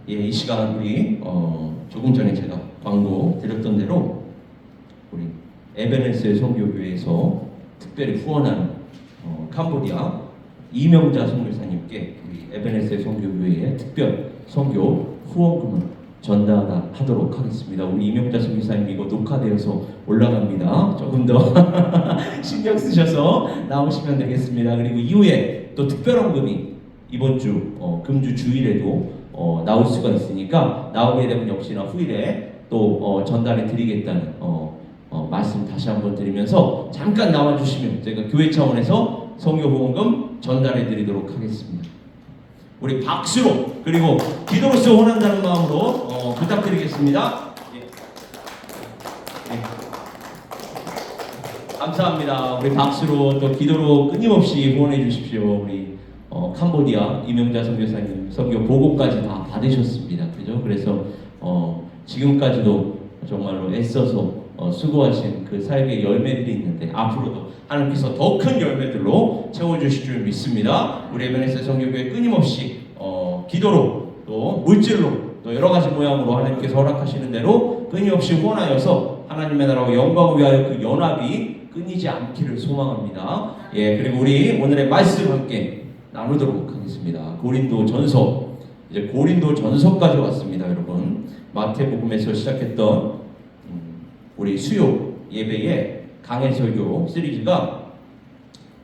예, 이 시간 우리 조금 전에 제가 광고 드렸던 대로 우리 에베네스 선교교회에서 특별히 후원하는 캄보디아 이명자 선교사님께 우리 에베네스 선교교회의 특별 선교 후원금을 전달하도록 하겠습니다. 우리 이명자 선교사님 이거 녹화되어서 올라갑니다. 조금 더 신경 쓰셔서 나오시면 되겠습니다. 그리고 이후에 또 특별헌금이 이번 주 금주 주일에도 나올 수가 있으니까 나오게 되면 역시나 후일에 또 전달해 드리겠다는 말씀 다시 한번 드리면서 잠깐 나와주시면 제가 교회 차원에서 선교 후원금 전달해 드리도록 하겠습니다. 우리 박수로 그리고 기도로서 원한다는 마음으로 부탁드리겠습니다. 예. 예. 감사합니다. 우리 박수로 또 기도로 끊임없이 후원해 주십시오. 우리 캄보디아 이명자 선교사님 선교 보고까지 다 받으셨습니다. 그죠? 그래서 지금까지도 정말로 애써서 수고하신 그 사역의 열매들이 있는데 앞으로도 하나님께서 더 큰 열매들로 채워주실 줄 믿습니다. 우리 에베네스 선교교회 끊임없이 기도로 또 물질로 또 여러 가지 모양으로 하나님께서 허락하시는 대로 끊임없이 후원하여서 하나님의 나라와 영광을 위하여 그 연합이 끊이지 않기를 소망합니다. 예, 그리고 우리 오늘의 말씀 함께 나누도록 하겠습니다. 고린도 전서, 이제 고린도 전서까지 왔습니다, 여러분. 마태복음에서 시작했던 우리 수요 예배의 강해 설교 시리즈가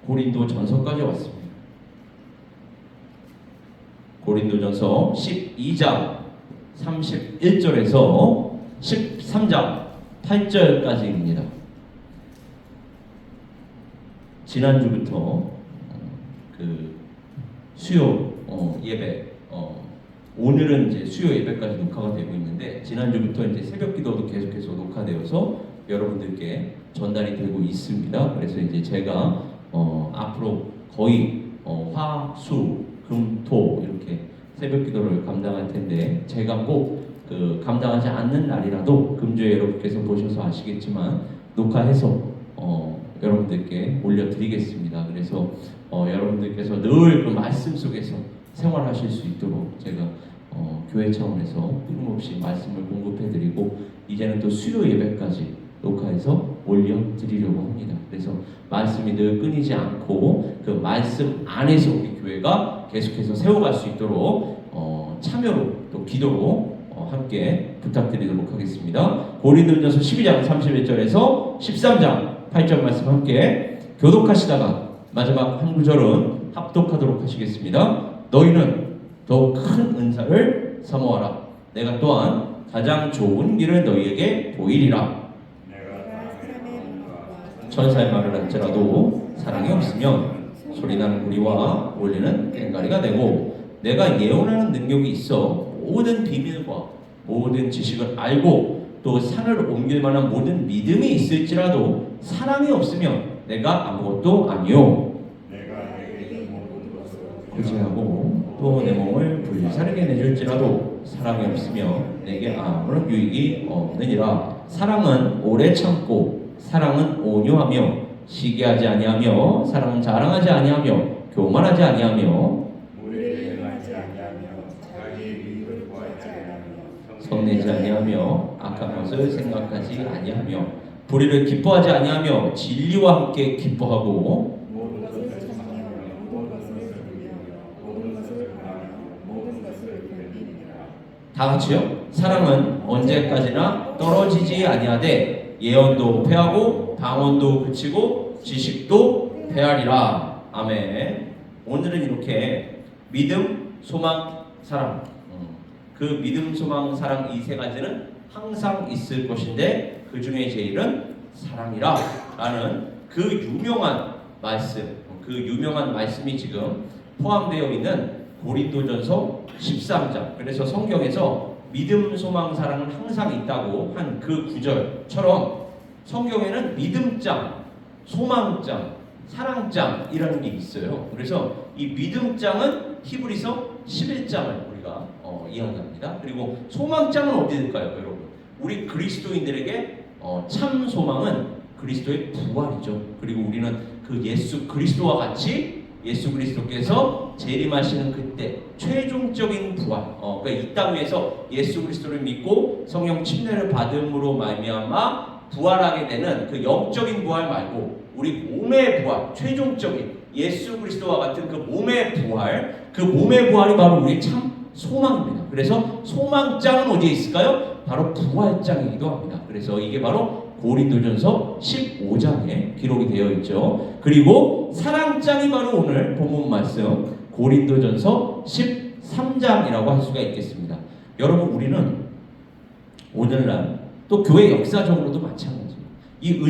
고린도 전서까지 왔습니다. 고린도 전서 12장 31절에서 13장 8절까지입니다. 지난주부터 그 수요 예배, 오늘은 이제 수요 예배까지 녹화가 되고 있는데 지난주부터 이제 새벽 기도도 계속해서 녹화되어서 여러분들께 전달이 되고 있습니다. 그래서 이제 제가 앞으로 거의 화, 수, 금, 토 이렇게 새벽 기도를 감당할 텐데 제가 꼭 그 감당하지 않는 날이라도 금주에 여러분께서 보셔서 아시겠지만 녹화해서 여러분들께 올려드리겠습니다. 그래서 여러분들께서 늘 그 말씀 속에서 생활하실 수 있도록 제가 교회 차원에서 끊임없이 말씀을 공급해드리고 이제는 또 수요 예배까지 녹화해서 올려드리려고 합니다. 그래서 말씀이 늘 끊이지 않고 그 말씀 안에서 우리 교회가 계속해서 세워갈 수 있도록 참여로 또 기도로 함께 부탁드리도록 하겠습니다. 고린도전서 12장 31절에서 13장 8절 말씀 함께 교독하시다가 마지막 한 구절은 합독하도록 하시겠습니다. 너희는 더욱 큰 은사를 사모하라. 내가 또한 가장 좋은 길을 너희에게 보이리라. 천사의 말을 할지라도 사랑이 없으면 소리나는 구리와 울리는 꽹과리가 되고 내가 예언하는 능력이 있어 모든 비밀과 모든 지식을 알고 또 산을 옮길 만한 모든 믿음이 있을지라도 사랑이 없으면 내가 아무것도 아니요. 구제하고 또 내 몸을 불사르게 내줄지라도 사랑이 없으면 내게 아무런 유익이 없느니라. 사랑은 오래 참고 사랑은 온유하며 시기하지 아니하며 사랑은 자랑하지 아니하며 교만하지 아니하며 성내지 아니하며 악한 것을 생각하지 아니하며 불의를 기뻐하지 아니하며 진리와 함께 기뻐하고 다 같이요. 사랑은 언제까지나 떨어지지 아니하되 예언도 패하고 방언도 그치고 지식도 패하리라. 아멘. 오늘은 이렇게 믿음, 소망, 사랑. 그 믿음, 소망, 사랑 이 세 가지는 항상 있을 것인데 그 중에 제일은 사랑이라 라는 그 유명한 말씀이 지금 포함되어 있는 고린도전서 13장. 그래서 성경에서 믿음, 소망, 사랑은 항상 있다고 한 그 구절처럼 성경에는 믿음장, 소망장, 사랑장이라는 게 있어요. 그래서 이 믿음장은 히브리서 11장을 우리가 이야기합니다. 그리고 소망장은 어디 있을까요, 여러분? 우리 그리스도인들에게 참 소망은 그리스도의 부활이죠. 그리고 우리는 그 예수 그리스도와 같이 예수 그리스도께서 재림하시는 그때 최종적인 부활, 그러니까 이 땅 위에서 예수 그리스도를 믿고 성령 침례를 받음으로 말미암아 부활하게 되는 그 영적인 부활 말고 우리 몸의 부활, 최종적인 예수 그리스도와 같은 그 몸의 부활, 그 몸의 부활이 바로 우리의 참 소망입니다. 그래서 소망장은 어디에 있을까요? 바로 부활장이기도 합니다. 그래서 이게 바로 고린도전서 15장에 기록이 되어 있죠. 그리고 사랑장이 바로 오늘 본문 말씀 고린도전서 13장이라고 할 수가 있겠습니다. 여러분, 우리는 오늘날 또 교회 역사적으로도 마찬가지예요. 이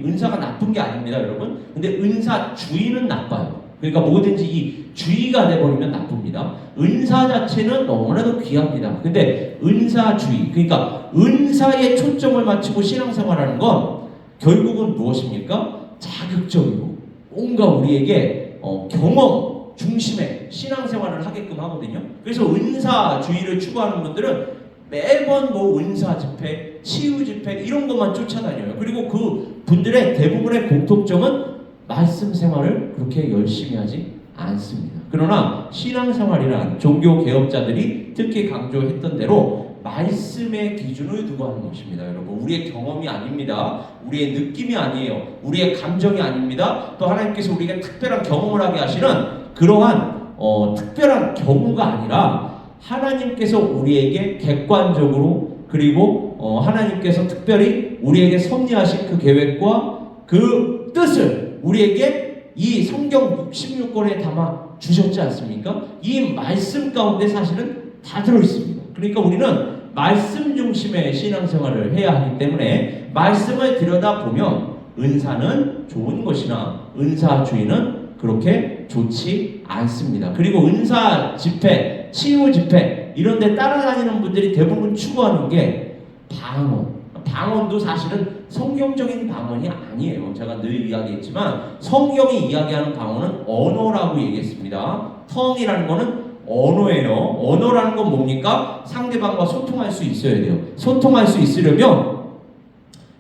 은사가 나쁜 게 아닙니다, 여러분. 근데 은사주의는 나빠요. 그러니까 뭐든지 이 주의가 돼버리면 나쁩니다. 은사 자체는 너무나도 귀합니다. 근데 은사주의, 그러니까 은사에 초점을 맞추고 신앙생활하는 건 결국은 무엇입니까? 자극적이고 뭔가 우리에게 경험 중심의 신앙생활을 하게끔 하거든요. 그래서 은사주의를 추구하는 분들은 매번 뭐 은사 집회, 치유 집회 이런 것만 쫓아다녀요. 그리고 그 분들의 대부분의 공통점은 말씀 생활을 그렇게 열심히 하지 않습니다. 그러나 신앙생활이란 종교 개혁자들이 특히 강조했던 대로 말씀의 기준을 두고 하는 것입니다. 여러분, 우리의 경험이 아닙니다. 우리의 느낌이 아니에요. 우리의 감정이 아닙니다. 또 하나님께서 우리에게 특별한 경험을 하게 하시는 그러한 특별한 경우가 아니라 하나님께서 우리에게 객관적으로 그리고 하나님께서 특별히 우리에게 섭리하신 그 계획과 그 뜻을 우리에게 이 성경 66권에 담아 주셨지 않습니까? 이 말씀 가운데 사실은 다 들어있습니다. 그러니까 우리는 말씀 중심의 신앙생활을 해야 하기 때문에 말씀을 들여다보면 은사는 좋은 것이나 은사주의는 그렇게 좋지 않습니다. 그리고 은사 집회, 치유 집회 이런 데 따라다니는 분들이 대부분 추구하는 게 방언도 사실은 성경적인 방언이 아니에요. 제가 늘 이야기했지만 성경이 이야기하는 방언은 언어라고 얘기했습니다. 텅이라는 거는 언어예요. 언어라는 건 뭡니까? 상대방과 소통할 수 있어야 돼요. 소통할 수 있으려면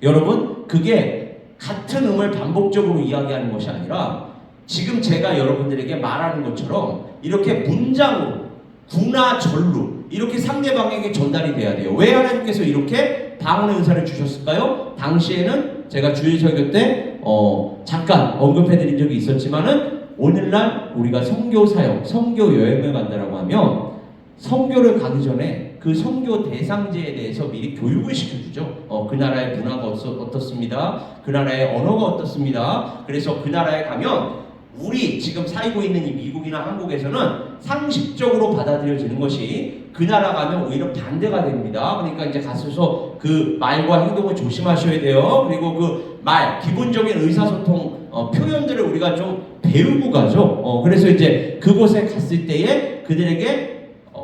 여러분, 그게 같은 음을 반복적으로 이야기하는 것이 아니라 지금 제가 여러분들에게 말하는 것처럼 이렇게 문장으로 구나 절로 이렇게 상대방에게 전달이 돼야 돼요. 왜 하나님께서 이렇게 방언의 은사를 주셨을까요? 당시에는 제가 주일 설교 때 잠깐 언급해드린 적이 있었지만은 오늘날 우리가 선교 사역, 선교 여행을 간다라고 하면 선교를 가기 전에 그 선교 대상지에 대해서 미리 교육을 시켜주죠. 그 나라의 문화가 어떻습니다. 그 나라의 언어가 어떻습니다. 그래서 그 나라에 가면 우리 지금 살고 있는 이 미국이나 한국에서는 상식적으로 받아들여지는 것이 그 나라 가면 오히려 반대가 됩니다. 그러니까 이제 가셔서 그 말과 행동을 조심하셔야 돼요. 그리고 그 말, 기본적인 의사소통 표현들을 우리가 좀 배우고 가죠. 그래서 이제 그곳에 갔을 때에 그들에게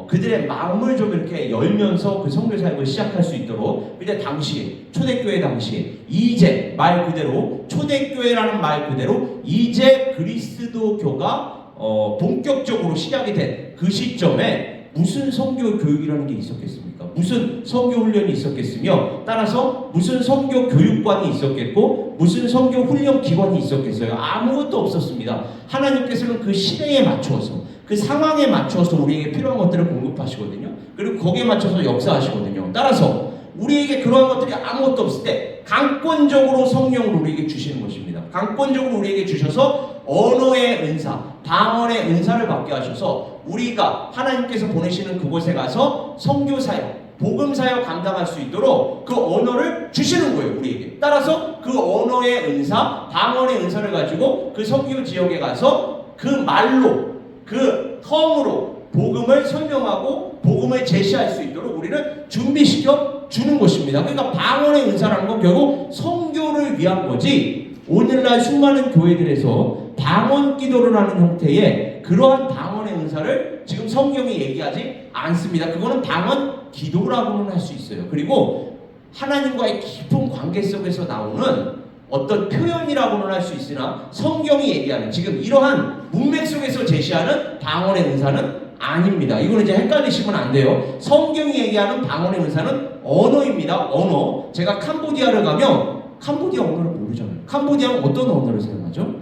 그들의 마음을 좀 이렇게 열면서 그 선교 사역을 시작할 수 있도록. 근데 당시 초대교회 당시 이제 말 그대로 초대교회라는 말 그대로 이제 그리스도교가 본격적으로 시작이 된 그 시점에 무슨 선교 교육이라는 게 있었겠습니까? 무슨 선교 훈련이 있었겠으며 따라서 무슨 선교 교육관이 있었겠고 무슨 선교 훈련 기관이 있었겠어요? 아무것도 없었습니다. 하나님께서는 그 시대에 맞추어서 그 상황에 맞춰서 우리에게 필요한 것들을 공급하시거든요. 그리고 거기에 맞춰서 역사하시거든요. 따라서 우리에게 그러한 것들이 아무것도 없을 때 강권적으로 성령을 우리에게 주시는 것입니다. 강권적으로 우리에게 주셔서 언어의 은사, 방언의 은사를 받게 하셔서 우리가 하나님께서 보내시는 그곳에 가서 선교사역, 복음사역 감당할 수 있도록 그 언어를 주시는 거예요, 우리에게. 따라서 그 언어의 은사, 방언의 은사를 가지고 그 선교 지역에 가서 그 말로 그 텅으로 복음을 설명하고 복음을 제시할 수 있도록 우리를 준비시켜 주는 것입니다. 그러니까 방언의 은사라는 건 결국 선교를 위한 거지 오늘날 수많은 교회들에서 방언 기도를 하는 형태의 그러한 방언의 은사를 지금 성경이 얘기하지 않습니다. 그거는 방언 기도라고는 할 수 있어요. 그리고 하나님과의 깊은 관계 속에서 나오는 어떤 표현이라고는 할 수 있으나 성경이 얘기하는 지금 이러한 문맥 속에서 제시하는 방언의 은사는 아닙니다. 이거는 이제 헷갈리시면 안 돼요. 성경이 얘기하는 방언의 은사는 언어입니다. 언어. 제가 캄보디아를 가면 캄보디아 언어를 모르잖아요. 캄보디아는 어떤 언어를 사용하죠?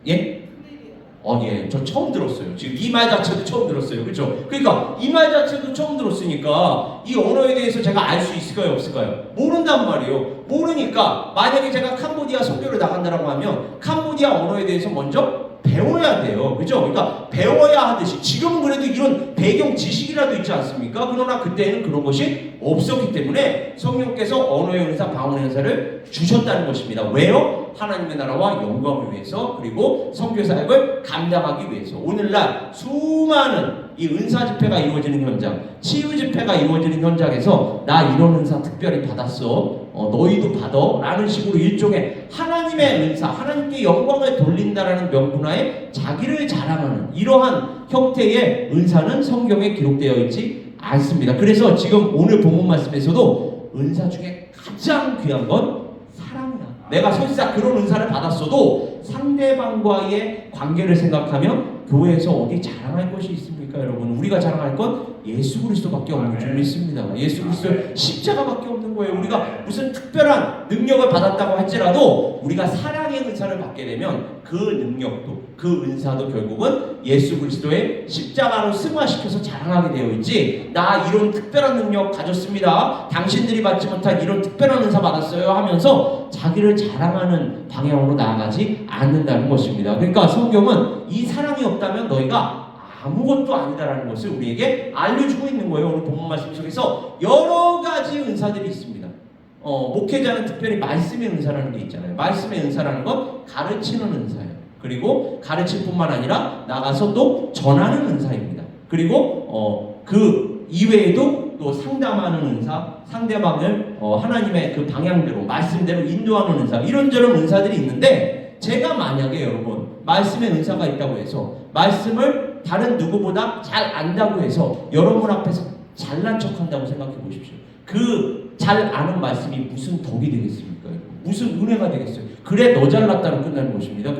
예? 예, 저 처음 들었어요. 지금 이 말 자체도 처음 들었어요. 그렇죠? 그러니까 이 말 자체도 처음 들었으니까 이 언어에 대해서 제가 알 수 있을까요? 없을까요? 모른단 말이에요. 모르니까 만약에 제가 캄보디아 선교를 나간다라고 하면 캄보디아 언어에 대해서 먼저 배워야 돼요. 그죠? 그러니까 배워야 하듯이 지금은 그래도 이런 배경 지식이라도 있지 않습니까? 그러나 그때는 그런 것이 없었기 때문에 성령께서 언어의 은사, 방언의 은사를 주셨다는 것입니다. 왜요? 하나님의 나라와 영광을 위해서, 그리고 선교 사역을 감당하기 위해서. 오늘날 수많은 이 은사 집회가 이루어지는 현장, 치유 집회가 이루어지는 현장에서 나 이런 은사 특별히 받았어, 너희도 받아 라는 식으로 일종의 하나님의 은사, 하나님께 영광을 돌린다라는 명분하에 자기를 자랑하는 이러한 형태의 은사는 성경에 기록되어 있지 않습니다. 그래서 지금 오늘 본문 말씀에서도 은사 중에 가장 귀한 건 사랑이야. 내가 설사 그런 은사를 받았어도 상대방과의 관계를 생각하면 교회에서 어디 자랑할 것이 있습니까, 여러분? 우리가 자랑할 건 예수 그리스도밖에 없는 줄 믿습니다. 예수 그리스도 십자가밖에 없는 거예요. 우리가 무슨 특별한 능력을 받았다고 할지라도 우리가 사랑의 은사를 받게 되면 그 능력도, 그 은사도 결국은 예수 그리스도의 십자가로 승화시켜서 자랑하게 되어 있지, 나 이런 특별한 능력 가졌습니다, 당신들이 받지 못한 이런 특별한 은사 받았어요 하면서 자기를 자랑하는 방향으로 나아가지 않는다는 것입니다. 그러니까 성경은 이 사랑이 없다면 너희가 아무것도 아니다라는 것을 우리에게 알려주고 있는 거예요. 오늘 본문 말씀 속에서 여러 가지 은사들이 있습니다. 목회자는 특별히 말씀의 은사라는 게 있잖아요. 말씀의 은사라는 건 가르치는 은사예요. 그리고 가르칠 뿐만 아니라 나가서 또 전하는 은사입니다. 그리고 그 이외에도 또 상담하는 은사, 상대방을 하나님의 그 방향대로, 말씀대로 인도하는 은사, 이런저런 은사들이 있는데, 제가 만약에 여러분 말씀의 은사가 있다고 해서 말씀을 다른 누구보다 잘 안다고 해서 여러분 앞에서 잘난 척한다고 생각해 보십시오. 그 잘 아는 말씀이 무슨 덕이 되겠습니까? 무슨 은혜가 되겠어요? 그래 너 잘났다로 끝나는 것입니다.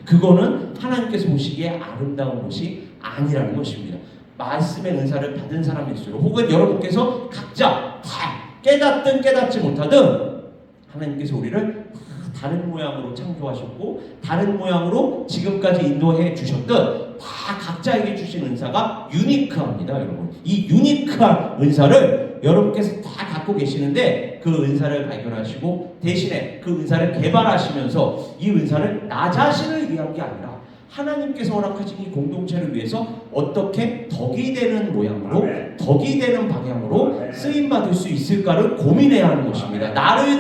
그거는 하나님께서 보시기에 아름다운 것이 아니라는 것입니다. 말씀의 은사를 받은 사람일수록, 혹은 여러분께서 각자 다 깨닫든 깨닫지 못하든 하나님께서 우리를 다른 모양으로 창조하셨고 다른 모양으로 지금까지 인도해 주셨듯 다 각자에게 주신 은사가 유니크합니다. 여러분, 이 유니크한 은사를 여러분께서 다 갖고 계시는데, 그 은사를 발견하시고 대신에 그 은사를 개발하시면서 이 은사를 나 자신을 위한 게 아니라 하나님께서 허락하신 이 공동체를 위해서 어떻게 덕이 되는 모양으로, 덕이 되는 방향으로 쓰임받을 수 있을까를 고민해야 하는 것입니다. 나를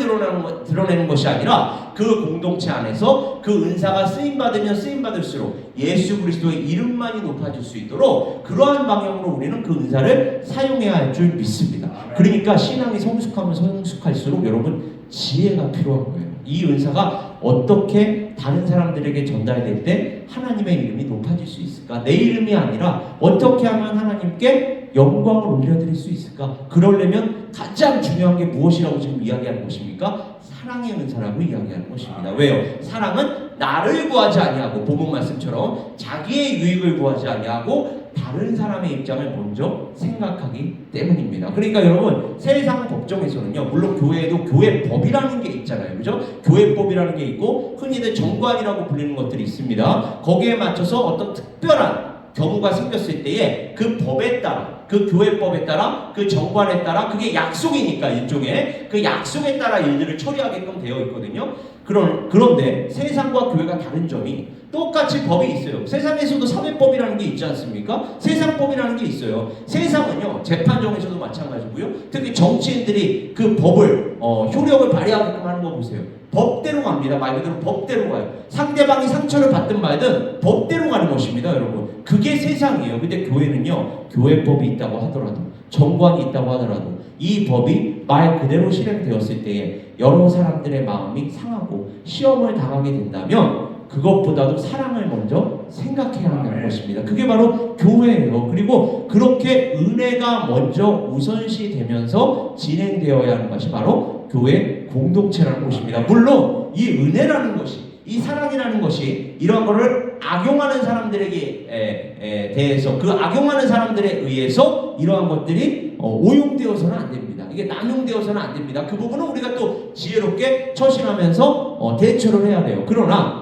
드러내는 것이 아니라 그 공동체 안에서 그 은사가 쓰임받으면 쓰임받을수록 예수 그리스도의 이름만이 높아질 수 있도록 그러한 방향으로 우리는 그 은사를 사용해야 할 줄 믿습니다. 그러니까 신앙이 성숙하면 성숙할수록 여러분 지혜가 필요한 거예요. 이 은사가 어떻게 다른 사람들에게 전달될 때 하나님의 이름이 높아질 수 있을까? 내 이름이 아니라 어떻게 하면 하나님께 영광을 올려드릴 수 있을까? 그러려면 가장 중요한 게 무엇이라고 지금 이야기하는 것입니까? 사랑의 은사라고 이야기하는 것입니다. 왜요? 사랑은 나를 구하지 아니하고, 본문 말씀처럼 자기의 유익을 구하지 아니하고 다른 사람의 입장을 먼저 생각하기 때문입니다. 그러니까 여러분, 세상 법정에서는요, 물론 교회에도 교회법이라는 게 있잖아요. 그죠? 교회법이라는 게 있고 흔히들 정관이라고 불리는 것들이 있습니다. 거기에 맞춰서 어떤 특별한 경우가 생겼을 때에 그 법에 따라, 그 교회법에 따라, 그 정관에 따라, 그게 약속이니까 일종의 그 약속에 따라 일들을 처리하게끔 되어 있거든요. 그런데 세상과 교회가 다른 점이, 똑같이 법이 있어요. 세상에서도 사회법이라는 게 있지 않습니까? 세상법이라는 게 있어요. 세상은요, 재판정에서도 마찬가지고요, 특히 정치인들이 그 법을 효력을 발휘하게끔 하는 거 보세요. 법대로 갑니다. 말 그대로 법대로 가요. 상대방이 상처를 받든 말든 법대로 가는 것입니다, 여러분. 그게 세상이에요. 근데 교회는요, 교회법이 있다고 하더라도, 정관이 있다고 하더라도 이 법이 말 그대로 실행되었을 때에 여러 사람들의 마음이 상하고 시험을 당하게 된다면 그것보다도 사랑을 먼저 생각해야 한다는 것입니다. 그게 바로 교회예요. 그리고 그렇게 은혜가 먼저 우선시 되면서 진행되어야 하는 것이 바로 교회 공동체라는 것입니다. 물론 이 은혜라는 것이, 이 사랑이라는 것이 이런 거를 악용하는 사람들에게 대해서, 그 악용하는 사람들에 의해서 이러한 것들이 오용되어서는 안 됩니다. 이게 남용되어서는 안 됩니다. 그 부분은 우리가 또 지혜롭게 처신하면서 대처를 해야 돼요. 그러나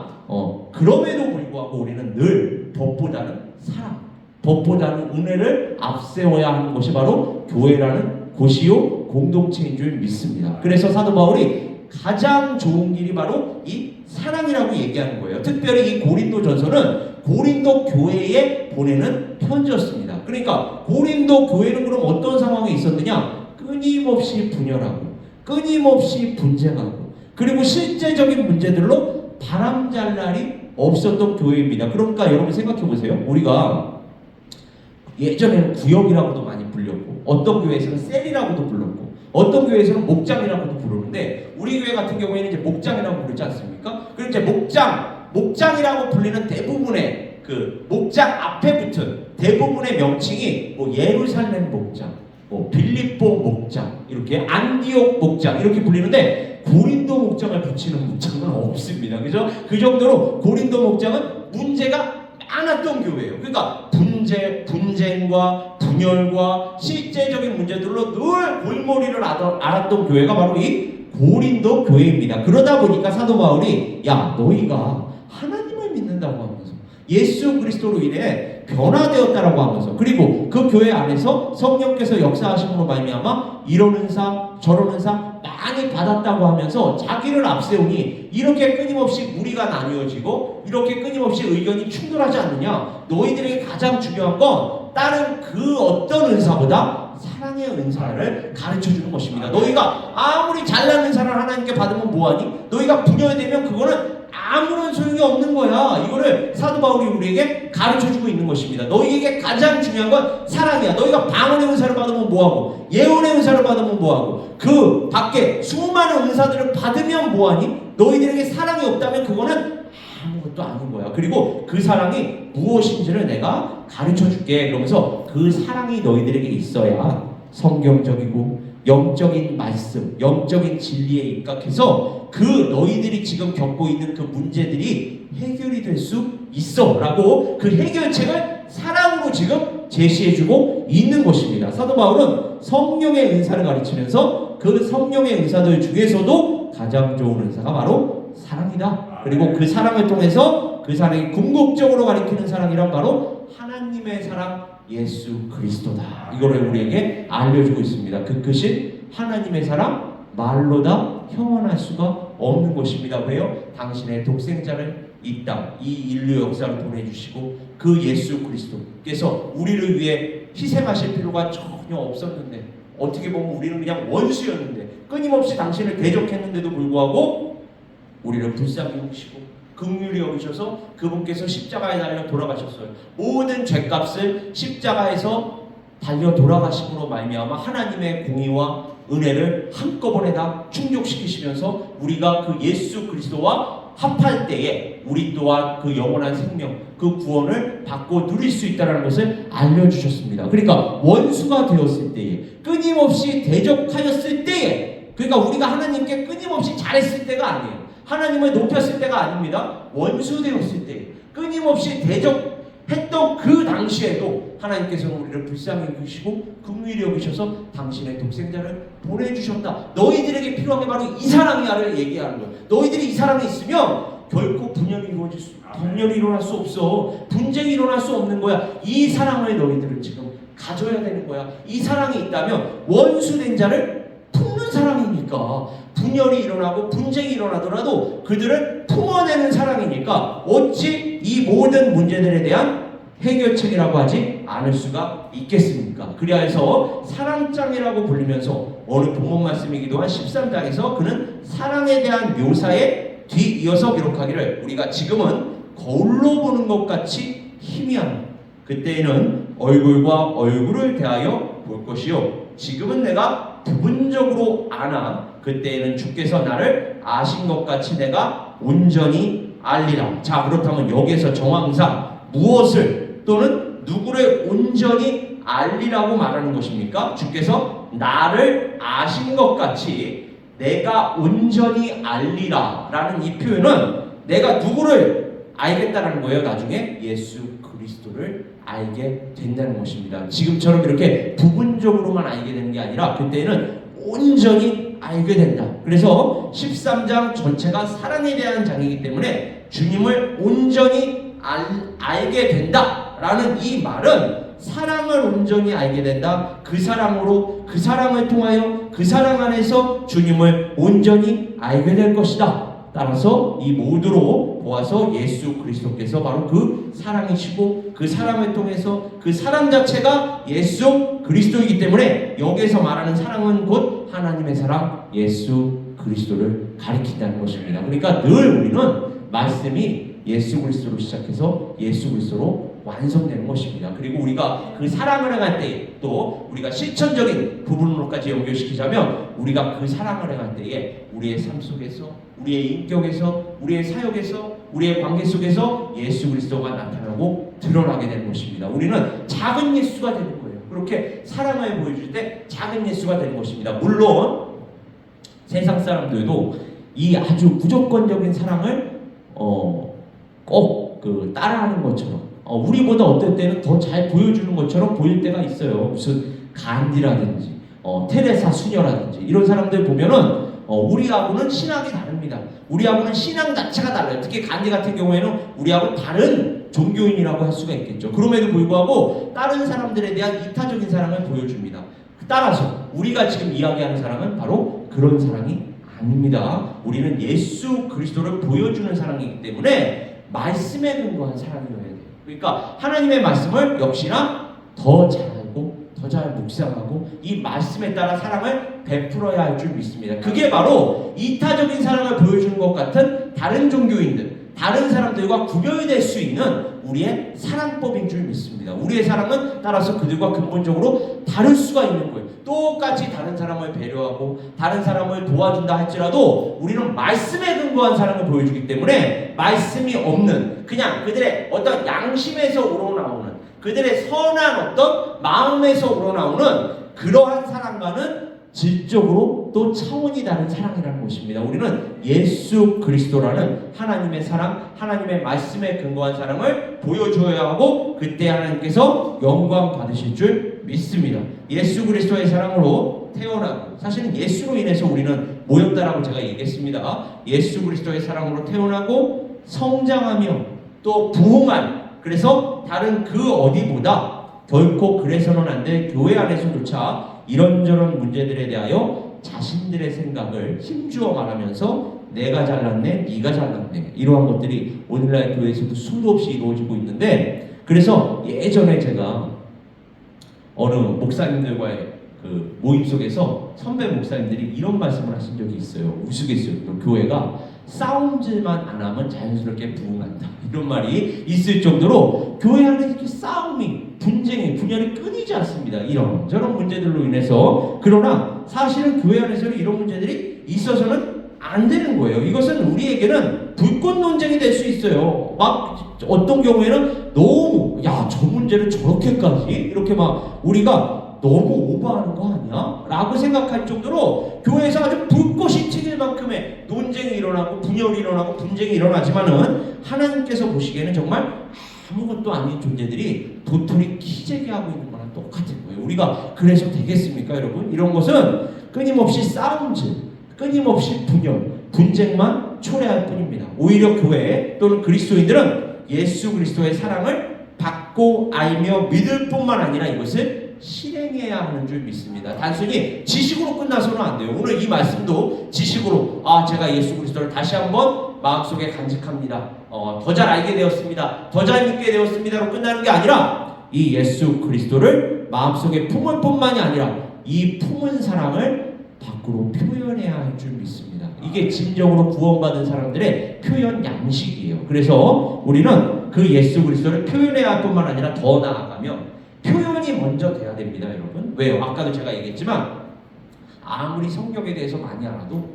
그럼에도 불구하고 우리는 늘 법보다는 사랑, 법보다는 은혜를 앞세워야 하는 것이 바로 교회라는 곳이요 공동체인 줄 믿습니다. 그래서 사도 바울이 가장 좋은 길이 바로 이 사랑이라고 얘기하는 거예요. 특별히 이 고린도전서는 고린도 교회에 보내는 편지였습니다. 그러니까 고린도 교회는 그럼 어떤 상황에 있었느냐? 끊임없이 분열하고 끊임없이 분쟁하고 그리고 실제적인 문제들로 바람잘 날이 없었던 교회입니다. 그러니까 여러분 생각해 보세요. 우리가 예전에는 구역이라고도 많이 불렸고 어떤 교회에서는 셀이라고도 불렀고 어떤 교회에서는 목장이라고도 부르는데 우리 교회 같은 경우에는 이제 목장이라고 부르지 않습니까? 그리고 이제 목장이라고 불리는 대부분의 그 목장 앞에 붙은 대부분의 명칭이 뭐 예루살렘 목장, 뭐 빌립보 목장, 이렇게 안디옥 목장 이렇게 불리는데 고린도 목장을 붙이는 목장은 없습니다. 그죠? 그 정도로 고린도 목장은 문제가 많았던 교회예요. 그러니까 분쟁과 분열과 실제적인 문제들로 늘 골머리를 앓았던 교회가 바로 이 고린도 교회입니다. 그러다 보니까 사도 바울이 야 너희가 하나님을 믿는다고 하면서 예수 그리스도로 인해 변화되었다라고 하면서 그리고 그 교회 안에서 성령께서 역사하심으로 말미암아 이런 은사 저런 은사 많이 받았다고 하면서 자기를 앞세우니 이렇게 끊임없이 무리가 나뉘어지고 이렇게 끊임없이 의견이 충돌하지 않느냐. 너희들에게 가장 중요한 건 다른 그 어떤 은사보다 사랑의 은사를 가르쳐주는 것입니다. 너희가 아무리 잘난 은사를 하나님께 받으면 뭐하니? 너희가 분열되면 그거는 아무런 소용이 없는 거야. 이거를 사도 바울이 우리에게 가르쳐주고 있는 것입니다. 너희에게 가장 중요한 건 사랑이야. 너희가 방언의 은사를 받으면 뭐하고 예언의 은사를 받으면 뭐하고 그 밖에 수많은 은사들을 받으면 뭐하니? 너희들에게 사랑이 없다면 그거는 아무것도 아닌 거야. 그리고 그 사랑이 무엇인지를 내가 가르쳐줄게. 그러면서 그 사랑이 너희들에게 있어야 성경적이고 영적인 말씀, 영적인 진리에 입각해서 그 너희들이 지금 겪고 있는 그 문제들이 해결이 될 수 있어 라고 그 해결책을 사랑으로 지금 제시해주고 있는 것입니다. 사도 바울은 성령의 은사를 가르치면서 그 성령의 은사들 중에서도 가장 좋은 은사가 바로 사랑이다. 그리고 그 사랑을 통해서 그 사랑이 궁극적으로 가리키는 사랑이란 바로 하나님의 사랑 예수 그리스도다. 이거를 우리에게 알려주고 있습니다. 그 크신 하나님의 사랑 말로다 형언할 수가 없는 것입니다. 왜요? 당신의 독생자를 이 땅, 이 인류 역사를 보내주시고 그 예수 그리스도께서 우리를 위해 희생하실 필요가 전혀 없었는데 어떻게 보면 우리는 그냥 원수였는데 끊임없이 당신을 대적했는데도 불구하고 우리를 불쌍히 여기시고 긍휼히 여기셔서 그분께서 십자가에 달려 돌아가셨어요. 모든 죄값을 십자가에서 달려 돌아가심으로 말미암아 하나님의 공의와 은혜를 한꺼번에 다 충족시키시면서 우리가 그 예수 그리스도와 합할 때에 우리 또한 그 영원한 생명, 그 구원을 받고 누릴 수 있다는 것을 알려주셨습니다. 그러니까 원수가 되었을 때에 끊임없이 대적하였을 때에 그러니까 우리가 하나님께 끊임없이 잘했을 때가 아니에요. 하나님을 높였을 때가 아닙니다. 원수 되었을 때 끊임없이 대적했던 그 당시에도 하나님께서는 우리를 불쌍히 여기시고 긍휼히 여기셔서 당신의 독생자를 보내주셨다. 너희들에게 필요한 게 바로 이 사랑이야를 얘기하는 거예요. 너희들이 이 사랑이 있으면 결코 분열이 일어날 수 없어. 분쟁이 일어날 수 없는 거야. 이 사랑을 너희들은 지금 가져야 되는 거야. 이 사랑이 있다면 원수된 자를 품는 사랑이니까 분열이 일어나고 분쟁이 일어나더라도 그들을 품어내는 사랑이니까 어찌 이 모든 문제들에 대한 해결책이라고 하지 않을 수가 있겠습니까? 그래서 사랑장이라고 불리면서 오늘 본문 말씀이기도 한 13장에서 그는 사랑에 대한 묘사에 뒤이어서 기록하기를 우리가 지금은 거울로 보는 것 같이 희미한 그때에는 얼굴과 얼굴을 대하여 볼 것이요 지금은 내가 부분적으로 아나 그때에는 주께서 나를 아신 것 같이 내가 온전히 알리라. 자 그렇다면 여기에서 정황상 무엇을 또는 누구를 온전히 알리라고 말하는 것입니까? 주께서 나를 아신 것 같이 내가 온전히 알리라 라는 이 표현은 내가 누구를 알겠다는 거예요. 나중에 예수 그리스도를 알게 된다는 것입니다. 지금처럼 이렇게 부분적으로만 알게 되는 게 아니라 그때는 온전히 알게 된다. 그래서 13장 전체가 사랑에 대한 장이기 때문에 주님을 온전히 알게 된다라는 이 말은 사랑을 온전히 알게 된다. 그 사랑으로, 그 사랑을 통하여 그 사랑 안에서 주님을 온전히 알게 될 것이다. 따라서 이 모두로 보아서 예수 그리스도께서 바로 그 사랑이시고 그 사랑을 통해서 그 사랑 자체가 예수 그리스도이기 때문에 여기에서 말하는 사랑은 곧 하나님의 사랑 예수 그리스도를 가리킨다는 것입니다. 그러니까 늘 우리는 말씀이 예수 그리스도로 시작해서 예수 그리스도로 완성되는 것입니다. 그리고 우리가 그 사랑을 행할 때 또 우리가 실천적인 부분으로까지 연결시키자면 우리가 그 사랑을 행할 때에 우리의 삶 속에서 우리의 인격에서 우리의 사역에서 우리의 관계 속에서 예수 그리스도가 나타나고 드러나게 되는 것입니다. 우리는 작은 예수가 되는 거예요. 그렇게 사랑을 보여줄 때 작은 예수가 되는 것입니다. 물론 세상 사람들도 이 아주 무조건적인 사랑을 꼭 따라하는 것처럼 우리보다 어떨 때는 더 잘 보여주는 것처럼 보일 때가 있어요. 무슨 간디라든지 테레사 수녀라든지 이런 사람들 보면은 우리하고는 신앙이 다릅니다. 우리하고는 신앙 자체가 달라요. 특히 간디 같은 경우에는 우리하고 다른 종교인이라고 할 수가 있겠죠. 그럼에도 불구하고 다른 사람들에 대한 이타적인 사랑을 보여줍니다. 따라서 우리가 지금 이야기하는 사랑은 바로 그런 사랑이 아닙니다. 우리는 예수 그리스도를 보여주는 사랑이기 때문에 말씀에 근거한 사랑이어야 돼요. 그러니까 하나님의 말씀을 역시나 더 잘 알고 더 잘 묵상하고 이 말씀에 따라 사랑을 베풀어야 할 줄 믿습니다. 그게 바로 이타적인 사랑을 보여주는 것 같은 다른 종교인들, 다른 사람들과 구별이 될 수 있는 우리의 사랑법인 줄 믿습니다. 우리의 사랑은 따라서 그들과 근본적으로 다를 수가 있는 거예요. 똑같이 다른 사람을 배려하고 다른 사람을 도와준다 할지라도 우리는 말씀에 근거한 사랑을 보여주기 때문에 말씀이 없는 그냥 그들의 어떤 양심에서 우러나오는 그들의 선한 어떤 마음에서 우러나오는 그러한 사랑과는 질적으로 또 차원이 다른 사랑이라는 것입니다. 우리는 예수 그리스도라는 하나님의 사랑, 하나님의 말씀에 근거한 사랑을 보여줘야 하고 그때 하나님께서 영광 받으실 줄 믿습니다. 예수 그리스도의 사랑으로 태어나고 사실은 예수로 인해서 우리는 모였다라고 제가 얘기했습니다. 예수 그리스도의 사랑으로 태어나고 성장하며 또 부흥한 그래서 다른 그 어디보다 결코 그래서는 안 될 교회 안에서조차 이런저런 문제들에 대하여 자신들의 생각을 힘주어 말하면서 내가 잘났네, 네가 잘났네 이러한 것들이 오늘날 교회에서도 수도 없이 이루어지고 있는데 그래서 예전에 제가 어느 목사님들과의 그 모임 속에서 선배 목사님들이 이런 말씀을 하신 적이 있어요. 우스갯소리로 교회가 싸움질만 안 하면 자연스럽게 부흥한다 이런 말이 있을 정도로 교회 안에 이렇게 싸움이 분쟁이 분열이 끊이지 않습니다. 이런 저런 문제들로 인해서 그러나 사실은 교회 안에서는 이런 문제들이 있어서는 안 되는 거예요. 이것은 우리에게는 불꽃 논쟁이 될 수 있어요. 막 어떤 경우에는 너무 저 문제를 저렇게까지 이렇게 막 우리가 너무 오버하는 거 아니야? 라고 생각할 정도로 교회에서 아주 불꽃이 튀길 만큼의 논쟁이 일어나고 분열이 일어나고 분쟁이 일어나지만은 하나님께서 보시기에는 정말 아무것도 아닌 존재들이 도토리 키재기 하고 있는 거랑 똑같은 거예요. 우리가 그래서 되겠습니까 여러분? 이런 것은 끊임없이 싸움질, 끊임없이 분열, 분쟁만 초래할 뿐입니다. 오히려 교회 또는 그리스도인들은 예수 그리스도의 사랑을 받고 알며 믿을 뿐만 아니라 이것을 실행해야 하는 줄 믿습니다. 단순히 지식으로 끝나서는 안 돼요. 오늘 이 말씀도 지식으로 제가 예수 그리스도를 다시 한번 마음속에 간직합니다. 더 잘 알게 되었습니다. 더 잘 믿게 되었습니다로 끝나는 게 아니라 이 예수 그리스도를 마음속에 품을 뿐만이 아니라 이 품은 사랑을 밖으로 표현해야 할 줄 믿습니다. 이게 진정으로 구원받은 사람들의 표현 양식이에요. 그래서 우리는 그 예수 그리스도를 표현해야 할 뿐만 아니라 더 나아가면 표현이 먼저 돼야 됩니다, 여러분. 왜요? 아까도 제가 얘기했지만 아무리 성경에 대해서 많이 알아도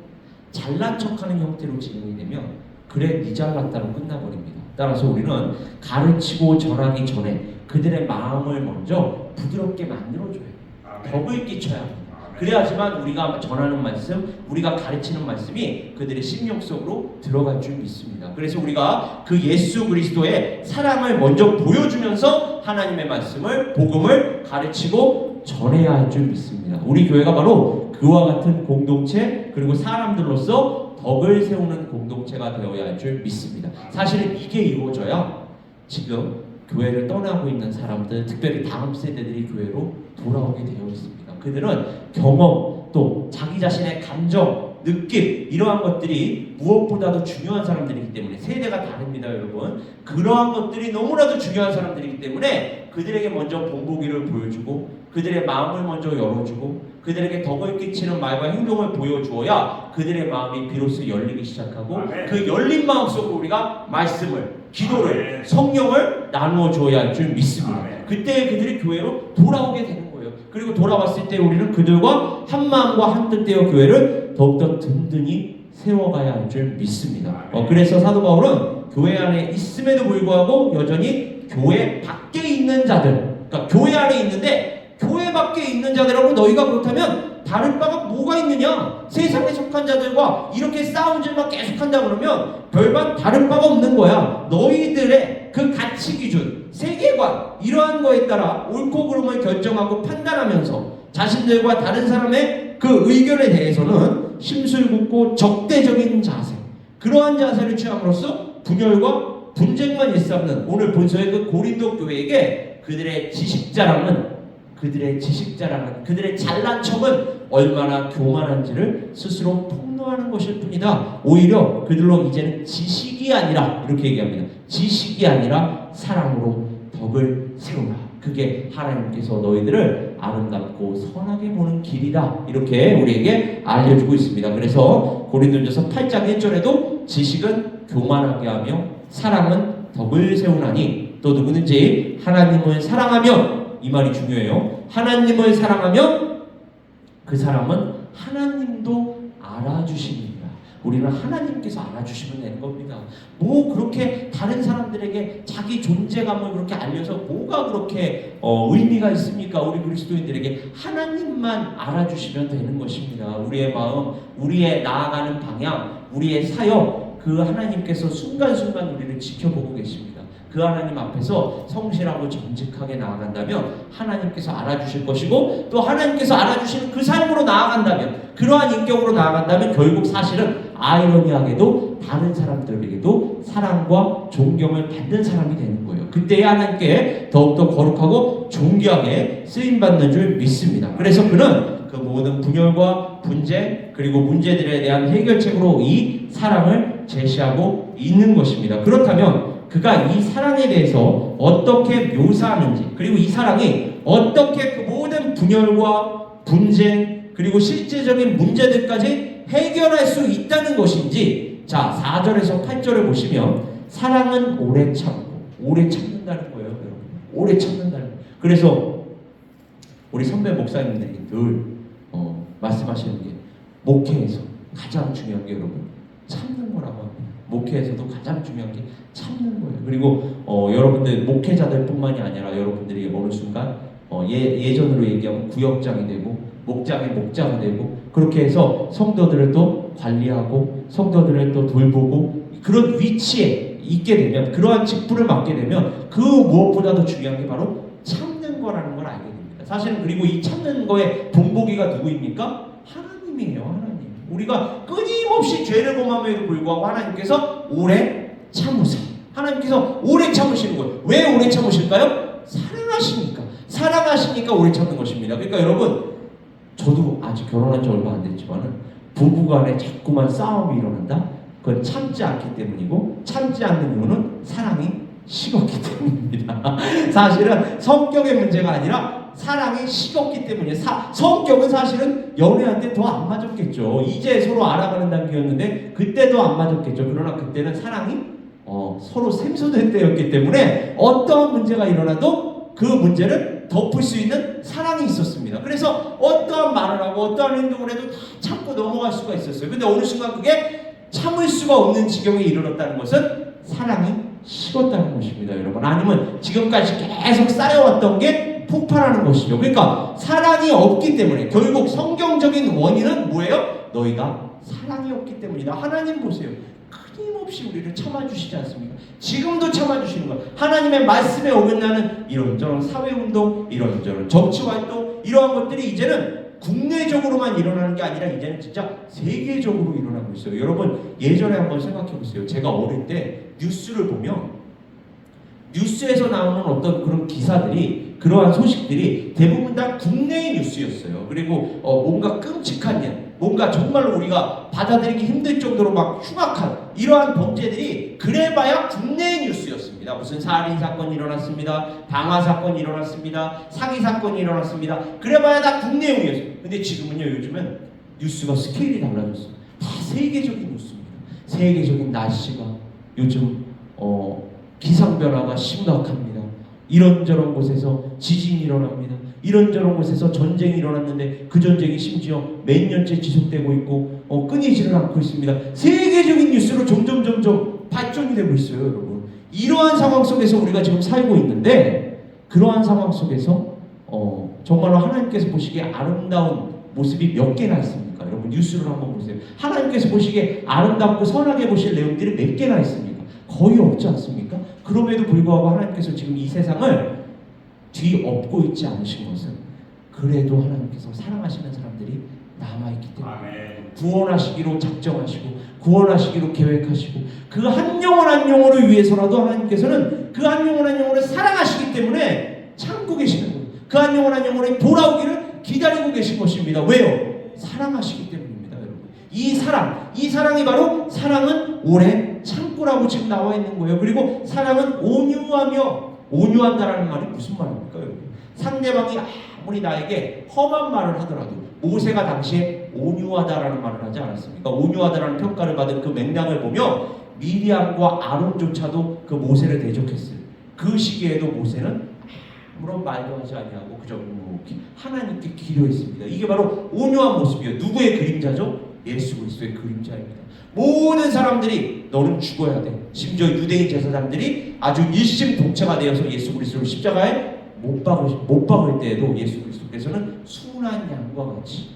잘난 척하는 형태로 진행이 되면 그래 니 잘났다로 끝나버립니다. 따라서 우리는 가르치고 전하기 전에 그들의 마음을 먼저 부드럽게 만들어줘야 돼요. 덕을 끼쳐야 합니다. 그래야지만 우리가 전하는 말씀, 우리가 가르치는 말씀이 그들의 심령 속으로 들어갈 줄 믿습니다. 그래서 우리가 그 예수 그리스도의 사랑을 먼저 보여주면서 하나님의 말씀을, 복음을 가르치고 전해야 할 줄 믿습니다. 우리 교회가 바로 그와 같은 공동체 그리고 사람들로서 덕을 세우는 공동체가 되어야 할 줄 믿습니다. 사실은 이게 이루어져야 지금 교회를 떠나고 있는 사람들, 특별히 다음 세대들이 교회로 돌아오게 되어 있습니다. 그들은 경험, 또 자기 자신의 감정, 느낌, 이러한 것들이 무엇보다도 중요한 사람들이기 때문에, 세대가 다릅니다 여러분. 그러한 것들이 너무나도 중요한 사람들이기 때문에 그들에게 먼저 본보기를 보여주고, 그들의 마음을 먼저 열어주고, 그들에게 덕을 끼치는 말과 행동을 보여주어야 그들의 마음이 비로소 열리기 시작하고, 그 열린 마음 속으로 우리가 말씀을, 기도를, 성령을 나누어 주어야 할 줄 믿습니다. 그때 그들이 교회로 돌아오게 되는 거예요. 그리고 돌아왔을 때 우리는 그들과 한 마음과 한 뜻 되어 교회를 더욱더 든든히 세워가야 할 줄 믿습니다. 그래서 사도 바울은 교회 안에 있음에도 불구하고 여전히 교회 밖에 있는 자들, 그러니까 교회 안에 있는데 교회 밖에 있는 자들하고 너희가 그렇다면 다른 바가 뭐가 있느냐? 세상에 속한 자들과 이렇게 싸움질만 계속한다 그러면 별반 다른 바가 없는 거야. 너희들의 그 가치 기준, 세계관, 이러한 거에 따라 옳고 그름을 결정하고 판단하면서 자신들과 다른 사람의 그 의견에 대해서는 심술궂고 적대적인 자세, 그러한 자세를 취함으로써 분열과 분쟁만 일삼는 오늘 본서의 그 고린도 교회에게 그들의 지식자랑은, 그들의 잘난 척은 얼마나 교만한지를 스스로 폭로하는 것일 뿐이다. 오히려 그들로 이제는 지식이 아니라, 이렇게 얘기합니다. 지식이 아니라 사랑으로 덕을 세우라. 그게 하나님께서 너희들을 아름답고 선하게 보는 길이다. 이렇게 우리에게 알려주고 있습니다. 그래서 고린도전서 8장 1절에도 지식은 교만하게 하며 사랑은 덕을 세우나니, 또 누구든지 하나님을 사랑하며, 이 말이 중요해요. 하나님을 사랑하면 그 사람은 하나님도 알아주십니다. 우리는 하나님께서 알아주시면 되는 겁니다. 뭐 그렇게 다른 사람들에게 자기 존재감을 그렇게 알려서 뭐가 그렇게 의미가 있습니까? 우리 그리스도인들에게 하나님만 알아주시면 되는 것입니다. 우리의 마음, 우리의 나아가는 방향, 우리의 사역, 그 하나님께서 순간순간 우리를 지켜보고 계십니다. 그 하나님 앞에서 성실하고 정직하게 나아간다면 하나님께서 알아주실 것이고, 또 하나님께서 알아주시는 그 삶으로 나아간다면, 그러한 인격으로 나아간다면 결국 사실은 아이러니하게도 다른 사람들에게도 사랑과 존경을 받는 사람이 되는 거예요. 그때 하나님께 더욱더 거룩하고 존귀하게 쓰임받는 줄 믿습니다. 그래서 그는 그 모든 분열과 분쟁, 그리고 문제들에 대한 해결책으로 이 사랑을 제시하고 있는 것입니다. 그렇다면 그가 이 사랑에 대해서 어떻게 묘사하는지, 그리고 이 사랑이 어떻게 그 모든 분열과 분쟁, 그리고 실제적인 문제들까지 해결할 수 있다는 것인지, 자 4절에서 8절을 보시면 사랑은 오래 참고, 오래 참는다는 거예요. 여러분, 오래 참는다는 거예요. 그래서 우리 선배 목사님들이 늘 말씀하시는 게, 목회에서 가장 중요한 게 여러분 참는 거라고 합니다. 목회에서도 가장 중요한 게 참는 거예요. 그리고 여러분들 목회자들 뿐만이 아니라 여러분들이 어느 순간 예전으로 얘기하면 구역장이 되고 목장의 목자가 되고, 그렇게 해서 성도들을 또 관리하고 성도들을 또 돌보고 그런 위치에 있게 되면, 그러한 직분을 맡게 되면 그 무엇보다도 중요한 게 바로 참는 거라는 걸 알게 됩니다. 사실은 그리고 이 참는 거의 본보기가 누구입니까? 하나님이에요. 하나님. 우리가 끊임없이 죄를 범함에도 불구하고 하나님께서 오래 참으세요. 하나님께서 오래 참으시는 거예요. 왜 오래 참으실까요? 사랑하시니까. 사랑하시니까 오래 참는 것입니다. 그러니까 여러분, 저도 아직 결혼한 지 얼마 안 됐지만은 부부간에 자꾸만 싸움이 일어난다? 그건 참지 않기 때문이고, 참지 않는 이유는 사랑이 식었기 때문입니다. 사실은 성격의 문제가 아니라 사랑이 식었기 때문이에요. 성격은 사실은 연애할 때 더 안 맞았겠죠. 이제 서로 알아가는 단계였는데 그때도 안 맞았겠죠. 그러나 그때는 사랑이 서로 샘솟을 때였기 때문에 어떠한 문제가 일어나도 그 문제를 덮을 수 있는 사랑이 있었습니다. 그래서 어떠한 말을 하고 어떠한 행동을 해도 다 참고 넘어갈 수가 있었어요. 근데 어느 순간 그게 참을 수가 없는 지경에 이르렀다는 것은 사랑이 식었다는 것입니다, 여러분. 아니면 지금까지 계속 쌓여왔던 게 폭발하는 것이죠. 그러니까 사랑이 없기 때문에, 결국 성경적인 원인은 뭐예요? 너희가 사랑이 없기 때문이다. 하나님 보세요. 끊임없이 우리를 참아주시지 않습니까? 지금도 참아주시는 거예요. 하나님의 말씀에 어긋나는 이런저런 사회운동, 이런저런 정치활동, 이러한 것들이 이제는 국내적으로만 일어나는 게 아니라 이제는 진짜 세계적으로 일어나고 있어요. 여러분 예전에 한번 생각해 보세요. 제가 어릴 때 뉴스를 보면 뉴스에서 나오는 어떤 그런 기사들이, 그러한 소식들이 대부분 다 국내의 뉴스였어요. 그리고 뭔가 끔찍한 일, 뭔가 정말로 우리가 받아들이기 힘들 정도로 막 흉악한 이러한 범죄들이 그래봐야 국내의 뉴스였습니다. 무슨 살인 사건이 일어났습니다, 방화 사건이 일어났습니다, 사기 사건이 일어났습니다. 그래봐야 다 국내용이었어요. 근데 지금은요, 요즘은 뉴스가 스케일이 달라졌어요. 다 세계적인 뉴스입니다. 세계적인 날씨가 요즘 기상 변화가 심각합니다. 이런저런 곳에서 지진이 일어납니다. 이런저런 곳에서 전쟁이 일어났는데 그 전쟁이 심지어 몇 년째 지속되고 있고 끊이지를 않고 있습니다. 세계적인 뉴스로 점점 발전이 되고 있어요, 여러분. 이러한 상황 속에서 우리가 지금 살고 있는데, 그러한 상황 속에서 정말로 하나님께서 보시기에 아름다운 모습이 몇 개나 있습니까? 여러분 뉴스를 한번 보세요. 하나님께서 보시기에 아름답고 선하게 보실 내용들이 몇 개나 있습니까? 거의 없지 않습니까? 그럼에도 불구하고 하나님께서 지금 이 세상을 뒤엎고 있지 않으신 것은 그래도 하나님께서 사랑하시는 사람들이 남아있기 때문에 구원하시기로 작정하시고 구원하시기로 계획하시고 그 한 영혼 한 영혼을 위해서라도 하나님께서는 그 한 영혼 한 영혼을 사랑하시기 때문에 참고 계시는 거예요. 그 한 영혼 한 영혼이 돌아오기를 기다리고 계신 것입니다. 왜요? 사랑하시기 때문입니다, 여러분. 이 사랑이 바로 사랑은 오래 참고라고 지금 나와 있는 거예요. 그리고 사랑은 온유한다라는 말이 무슨 말입니까, 여러분? 상대방이 아무리 나에게 험한 말을 하더라도 모세가 당시에 온유하다라는 말을 하지 않았습니까? 온유하다라는 평가를 받은 그 맥락을 보면 미리암과 아론조차도 그 모세를 대적했어요. 그 시기에도 모세는 아무런 말도 하지 아니하고 그저 하나님께 기도했습니다. 이게 바로 온유한 모습이에요. 누구의 그림자죠? 예수 그리스도의 그림자입니다. 모든 사람들이 너는 죽어야 돼. 심지어 유대인 제사장들이 아주 일심동체가 되어서 예수 그리스도를 십자가에 못 박을 때에도 예수 그리스도께서는 순한 양과 같이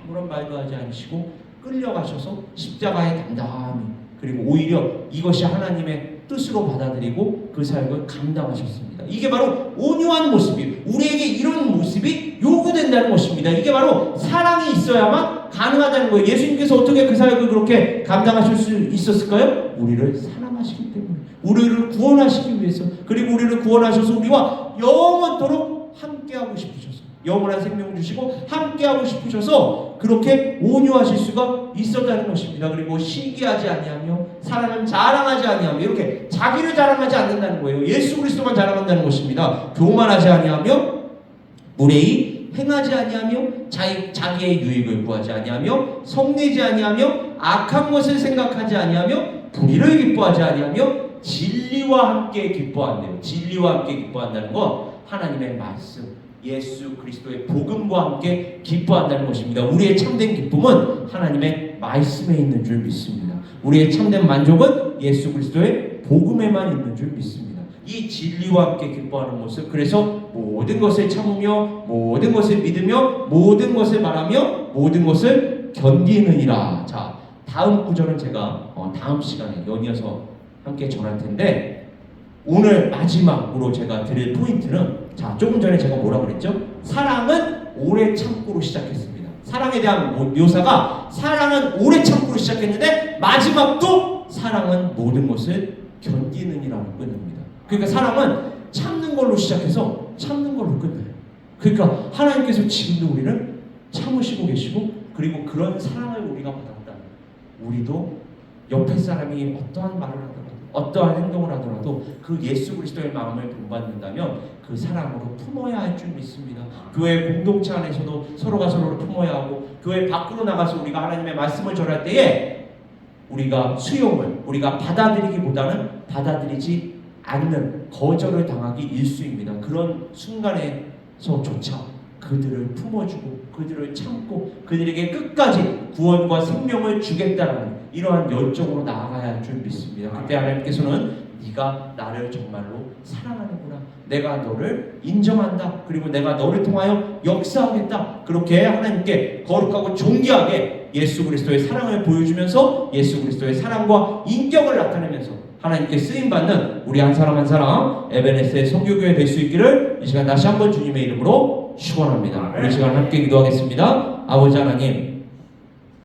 아무런 말도 하지 않으시고 끌려가셔서 십자가에 담담히, 그리고 오히려 이것이 하나님의 뜻으로 받아들이고 그 사역을 감당하셨습니다. 이게 바로 온유한 모습이에요. 우리에게 이런 모습이 요구된다는 것입니다. 이게 바로 사랑이 있어야만 가능하다는 거예요. 예수님께서 어떻게 그 사역을 그렇게 감당하실 수 있었을까요? 우리를 사랑하시기 때문에, 우리를 구원하시기 위해서, 그리고 우리를 구원하셔서 우리와 영원토록 함께하고 싶으셔서, 영원한 생명 주시고 함께하고 싶으셔서 그렇게 온유하실 수가 있었다는 것입니다. 그리고 시기하지 아니하며 사랑은 자랑하지 아니하며, 이렇게 자기를 자랑하지 않는다는 거예요. 예수 그리스도만 자랑한다는 것입니다. 교만하지 아니하며 무례히 행하지 아니하며 자기의 유익을 구하지 아니하며 성내지 아니하며 악한 것을 생각하지 아니하며 불의를 기뻐하지 아니하며 진리와 함께 기뻐한대요. 진리와 함께 기뻐한다는 건 하나님의 말씀, 예수 그리스도의 복음과 함께 기뻐한다는 것입니다. 우리의 참된 기쁨은 하나님의 말씀에 있는 줄 믿습니다. 우리의 참된 만족은 예수 그리스도의 복음에만 있는 줄 믿습니다. 이 진리와 함께 기뻐하는 모습, 그래서 모든 것을 참으며 모든 것을 믿으며 모든 것을 말하며 모든 것을 견디느니라. 자, 다음 구절은 제가 다음 시간에 연이어서 함께 전할 텐데, 오늘 마지막으로 제가 드릴 포인트는, 자, 조금 전에 제가 뭐라고 그랬죠? 사랑은 오래 참고로 시작했습니다. 사랑에 대한 묘사가 사랑은 오래 참고로 시작했는데 마지막도 사랑은 모든 것을 견디느니라고 끝납니다. 그러니까 사랑은 참는 걸로 시작해서 참는 걸로 끝나요. 그러니까 하나님께서 지금도 우리를 참으시고 계시고, 그리고 그런 사랑을 우리가 받았다. 우리도 옆에 사람이 어떠한 말을 하더라도 어떠한 행동을 하더라도 그 예수 그리스도의 마음을 본받는다면 그 사랑으로 품어야 할 줄 믿습니다. 교회 공동체 안에서도 서로가 서로를 품어야 하고, 교회 밖으로 나가서 우리가 하나님의 말씀을 전할 때에 우리가 수용을, 우리가 받아들이기보다는 받아들이지 않는, 거절을 당하기 일쑤입니다. 그런 순간에서조차 그들을 품어주고 그들을 참고 그들에게 끝까지 구원과 생명을 주겠다는 이러한 열정으로 나아가야 할 줄 믿습니다. 그때 하나님께서는 네가 나를 정말로 사랑하는구나, 내가 너를 인정한다, 그리고 내가 너를 통하여 역사하겠다, 그렇게 하나님께 거룩하고 존귀하게 예수 그리스도의 사랑을 보여주면서 예수 그리스도의 사랑과 인격을 나타내면서 하나님께 쓰임받는 우리 한 사람 한 사람 에베네스의 선교교회 될 수 있기를 이 시간 다시 한번 주님의 이름으로 축원합니다. 우리 시간 함께 기도하겠습니다. 아버지 하나님,